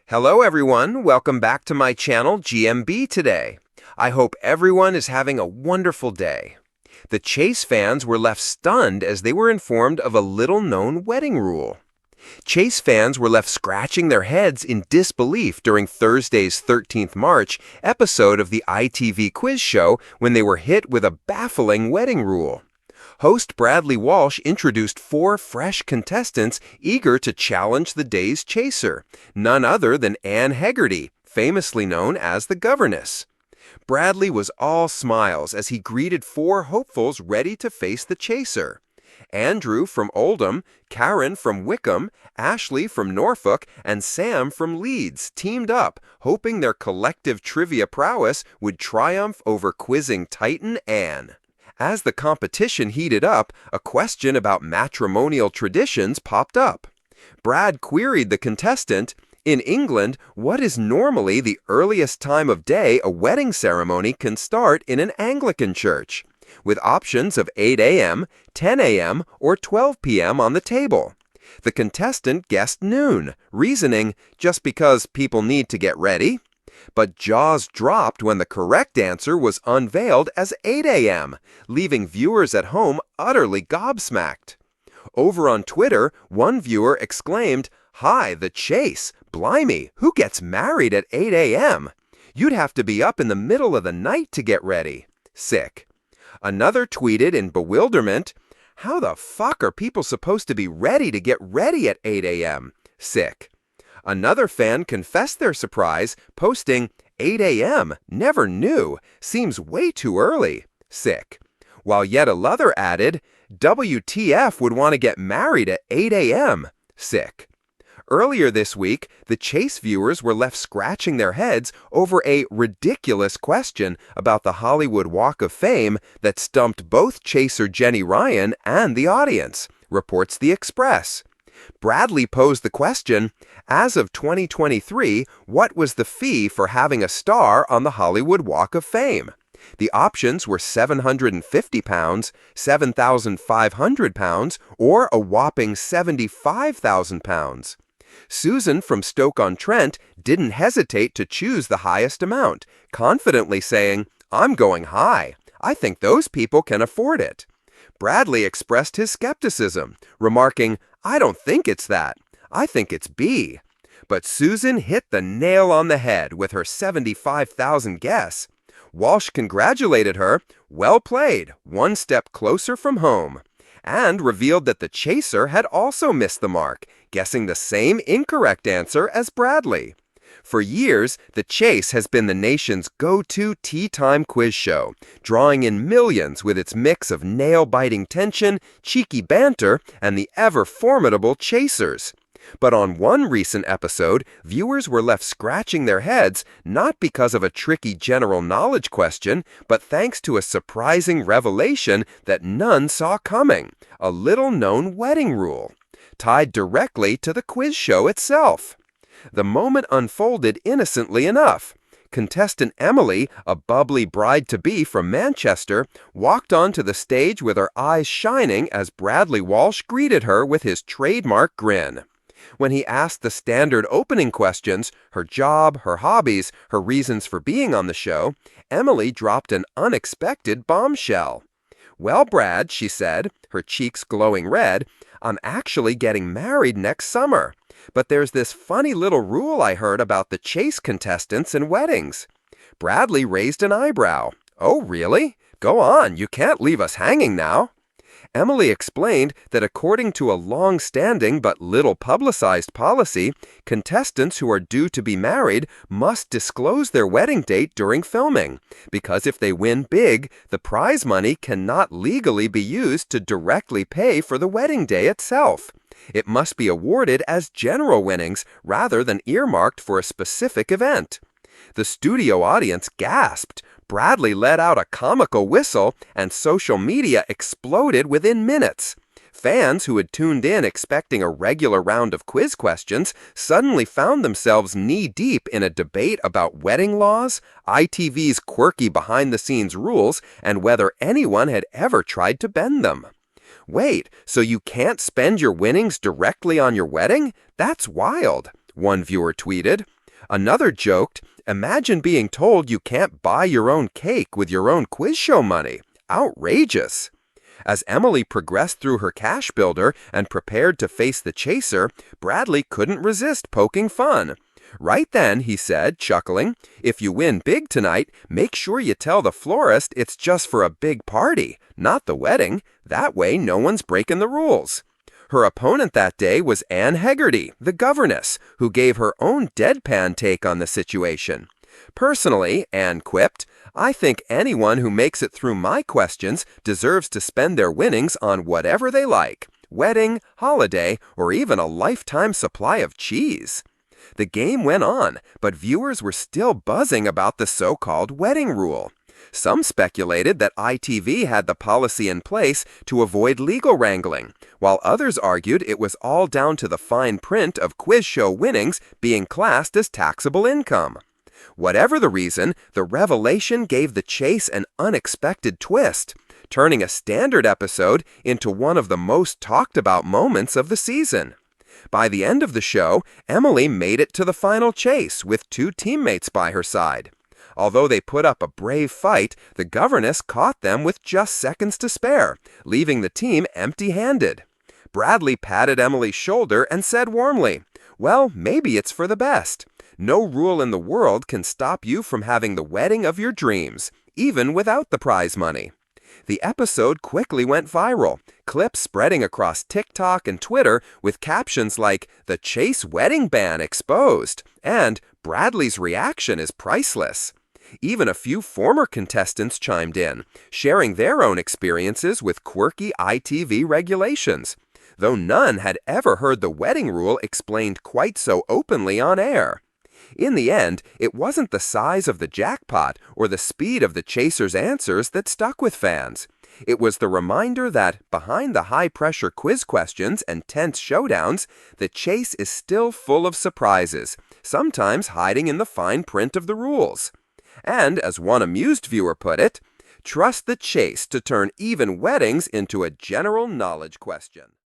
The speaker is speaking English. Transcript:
Hello everyone, welcome back to my channel GMB Today. I hope everyone is having a wonderful day. The Chase fans were left stunned as they were informed of a little-known wedding rule. Chase fans were left scratching their heads in disbelief during Thursday's 13th March episode of the ITV quiz show when they were hit with a baffling wedding rule. Host Bradley Walsh introduced 4 fresh contestants eager to challenge the day's chaser, none other than Anne Hegarty, famously known as the governess. Bradley was all smiles as he greeted 4 hopefuls ready to face the chaser. Andrew from Oldham, Karen from Wickham, Ashley from Norfolk, and Sam from Leeds teamed up, hoping their collective trivia prowess would triumph over quizzing titan Anne. As the competition heated up, a question about matrimonial traditions popped up. Brad queried the contestant, "In England, what is normally the earliest time of day a wedding ceremony can start in an Anglican church?" with options of 8 a.m., 10 a.m., or 12 p.m. on the table. The contestant guessed noon, reasoning, just because people need to get ready. But jaws dropped when the correct answer was unveiled as 8 a.m., leaving viewers at home utterly gobsmacked. Over on Twitter, one viewer exclaimed, "Hi, the chase! Blimey, who gets married at 8 a.m.? You'd have to be up in the middle of the night to get ready. Sick." Another tweeted in bewilderment, "How the fuck are people supposed to be ready to get ready at 8 a.m.? Sick." Another fan confessed their surprise, posting, "8 a.m. Never knew. Seems way too early. Sick." While yet another added, "WTF would want to get married at 8 a.m. Sick. Earlier this week, the Chase viewers were left scratching their heads over a ridiculous question about the Hollywood Walk of Fame that stumped both chaser Jenny Ryan and the audience, reports The Express. Bradley posed the question, "As of 2023, what was the fee for having a star on the Hollywood Walk of Fame?" The options were £750, £7,500, or a whopping £75,000. Susan from Stoke-on-Trent didn't hesitate to choose the highest amount, confidently saying, "I'm going high. I think those people can afford it." Bradley expressed his skepticism, remarking, "I don't think it's that. I think it's B." But Susan hit the nail on the head with her 75,000 guess. Walsh congratulated her, "Well played, one step closer from home," and revealed that the chaser had also missed the mark, guessing the same incorrect answer as Bradley. For years, The Chase has been the nation's go-to tea-time quiz show, drawing in millions with its mix of nail-biting tension, cheeky banter, and the ever-formidable chasers. But on one recent episode, viewers were left scratching their heads not because of a tricky general knowledge question, but thanks to a surprising revelation that none saw coming, a little-known wedding rule, tied directly to the quiz show itself. The moment unfolded innocently enough. Contestant Emily, a bubbly bride-to-be from Manchester, walked onto the stage with her eyes shining as Bradley Walsh greeted her with his trademark grin. When he asked the standard opening questions, her job, her hobbies, her reasons for being on the show, Emily dropped an unexpected bombshell. "Well, Brad," she said, her cheeks glowing red, "I'm actually getting married next summer. But there's this funny little rule I heard about the Chase contestants and weddings." Bradley raised an eyebrow. "Oh, really? Go on, you can't leave us hanging now." Emily explained that according to a long-standing but little-publicized policy, contestants who are due to be married must disclose their wedding date during filming, because if they win big, the prize money cannot legally be used to directly pay for the wedding day itself. It must be awarded as general winnings rather than earmarked for a specific event. The studio audience gasped. Bradley let out a comical whistle, and social media exploded within minutes. Fans who had tuned in expecting a regular round of quiz questions suddenly found themselves knee-deep in a debate about wedding laws, ITV's quirky behind-the-scenes rules, and whether anyone had ever tried to bend them. "Wait, so you can't spend your winnings directly on your wedding? That's wild," one viewer tweeted. Another joked, "Imagine being told you can't buy your own cake with your own quiz show money. Outrageous." As Emily progressed through her cash builder and prepared to face the chaser, Bradley couldn't resist poking fun. Right then, he said, chuckling, "If you win big tonight, make sure you tell the florist it's just for a big party, not the wedding. That way, no one's breaking the rules." Her opponent that day was Anne Hegarty, the governess, who gave her own deadpan take on the situation. "Personally," Anne quipped, "I think anyone who makes it through my questions deserves to spend their winnings on whatever they like, wedding, holiday, or even a lifetime supply of cheese." The game went on, but viewers were still buzzing about the so-called wedding rule. Some speculated that ITV had the policy in place to avoid legal wrangling, while others argued it was all down to the fine print of quiz show winnings being classed as taxable income. Whatever the reason, the revelation gave the chase an unexpected twist, turning a standard episode into one of the most talked about moments of the season. By the end of the show, Emily made it to the final chase with 2 teammates by her side. Although they put up a brave fight, the governess caught them with just seconds to spare, leaving the team empty-handed. Bradley patted Emily's shoulder and said warmly, "Well, maybe it's for the best. No rule in the world can stop you from having the wedding of your dreams, even without the prize money." The episode quickly went viral, clips spreading across TikTok and Twitter with captions like, "The Chase wedding ban exposed," and "Bradley's reaction is priceless." Even a few former contestants chimed in, sharing their own experiences with quirky ITV regulations, though none had ever heard the wedding rule explained quite so openly on air. In the end, it wasn't the size of the jackpot or the speed of the chaser's answers that stuck with fans. It was the reminder that, behind the high-pressure quiz questions and tense showdowns, the chase is still full of surprises, sometimes hiding in the fine print of the rules. And, as one amused viewer put it, "Trust the chase to turn even weddings into a general knowledge question."